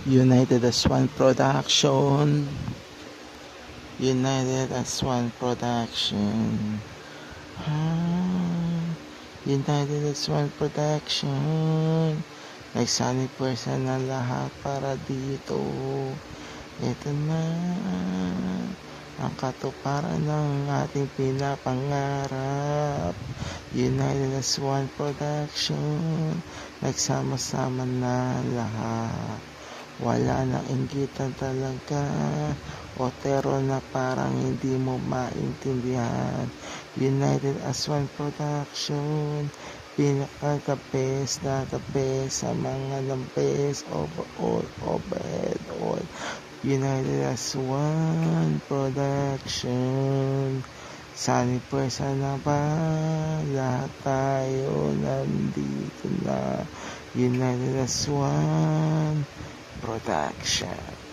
United as One Production. United as One Production. United as One Production. Nagsani pwersa na lahat para dito. Ito na ang katuparan ng ating pinapangarap. United as One Production. Nagsama-sama na lahat. Wala nang inggitan talaga. Otero na parang hindi mo maintindihan. United as One Production. Pinaka-the best na the best sa mga lampes. Overhead all. United as One Production. Sani pwersa na ba? Lahat tayo nandito na. United as One Production.